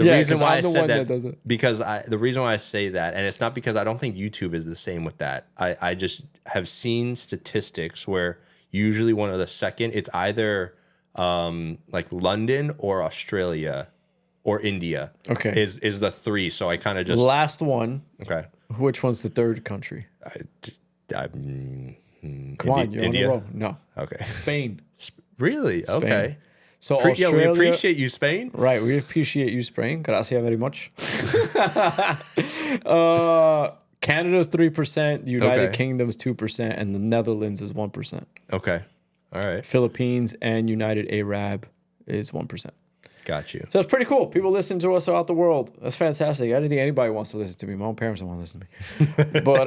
Speaker 1: Yeah,
Speaker 2: reason
Speaker 1: 'cause
Speaker 2: why
Speaker 1: I'm
Speaker 2: I
Speaker 1: the
Speaker 2: said
Speaker 1: one
Speaker 2: that,
Speaker 1: that does it.
Speaker 2: because the reason why I say that, and it's not because I don't think YouTube is the same with that. I just have seen statistics where usually one of the second, it's either like London or Australia or India.
Speaker 1: Okay.
Speaker 2: Is the three. So I kind of just
Speaker 1: Last one.
Speaker 2: okay.
Speaker 1: Which one's the third country?
Speaker 2: Come
Speaker 1: Come on, you're
Speaker 2: India?
Speaker 1: on the road. No.
Speaker 2: Okay.
Speaker 1: Spain.
Speaker 2: Really? Okay.
Speaker 1: So
Speaker 2: Yeah,
Speaker 1: Australia,
Speaker 2: we appreciate you, Spain.
Speaker 1: Right, we appreciate you, Spain. Gracias very much. Canada's 3%, the United
Speaker 2: Okay.
Speaker 1: Kingdom's 2%, and the Netherlands is 1%.
Speaker 2: Okay. All right.
Speaker 1: Philippines and United Arab is 1%.
Speaker 2: Got you.
Speaker 1: So it's pretty cool. People listen to us throughout the world. That's fantastic. I don't think anybody wants to listen to me. My own parents don't want to listen to me. But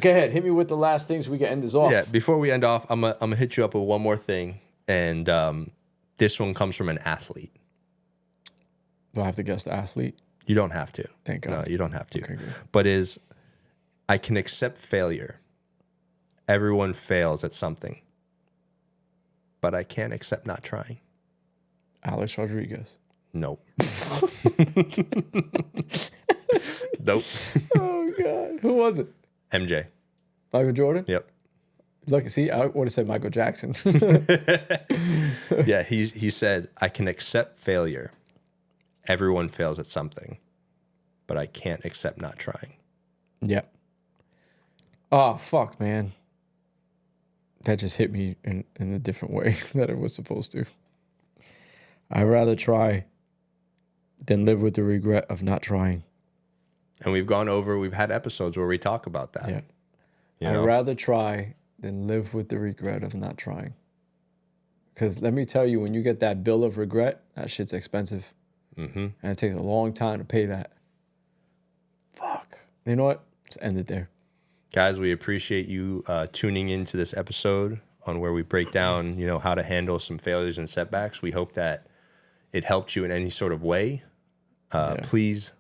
Speaker 1: go ahead. Hit me with the last thing so we can end this off.
Speaker 2: Yeah, before we end off, I'm gonna hit you up with one more thing. And this one comes from an athlete.
Speaker 1: Do I have to guess the athlete?
Speaker 2: You don't have to.
Speaker 1: Thank God.
Speaker 2: No, you don't have to.
Speaker 1: Okay, good.
Speaker 2: But I can accept failure. Everyone fails at something. But I can't accept not trying.
Speaker 1: Alex Rodriguez.
Speaker 2: Nope. Nope.
Speaker 1: Oh, God. Who was it?
Speaker 2: MJ.
Speaker 1: Michael Jordan?
Speaker 2: Yep.
Speaker 1: Look, see, I would have said Michael Jackson.
Speaker 2: Yeah, he said, I can accept failure. Everyone fails at something. But I can't accept not trying.
Speaker 1: Yeah. Oh, fuck, man. That just hit me in a different way than it was supposed to. I'd rather try than live with the regret of not trying.
Speaker 2: And we've had episodes where we talk about that.
Speaker 1: Yeah.
Speaker 2: You
Speaker 1: I'd
Speaker 2: know?
Speaker 1: rather try than live with the regret of not trying. Because let me tell you, when you get that bill of regret, that shit's expensive.
Speaker 2: Mm-hmm.
Speaker 1: And it takes a long time to pay that. Fuck. You know what? Just end it there.
Speaker 2: Guys, we appreciate you tuning into this episode on where we break down, how to handle some failures and setbacks. We hope that it helped you in any sort of way. Please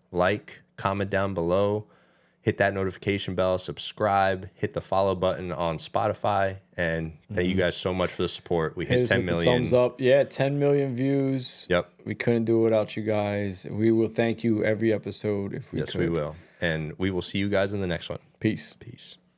Speaker 2: comment down below, hit that notification bell, subscribe, hit the follow button on Spotify, and thank you guys so much for the support. We hit 10 million.
Speaker 1: Thumbs up. Yeah, 10 million views.
Speaker 2: Yep.
Speaker 1: We couldn't do it without you guys. We will thank you every episode if we could.
Speaker 2: Yes, we will. And we will see you guys in the next one.
Speaker 1: Peace.
Speaker 2: Peace.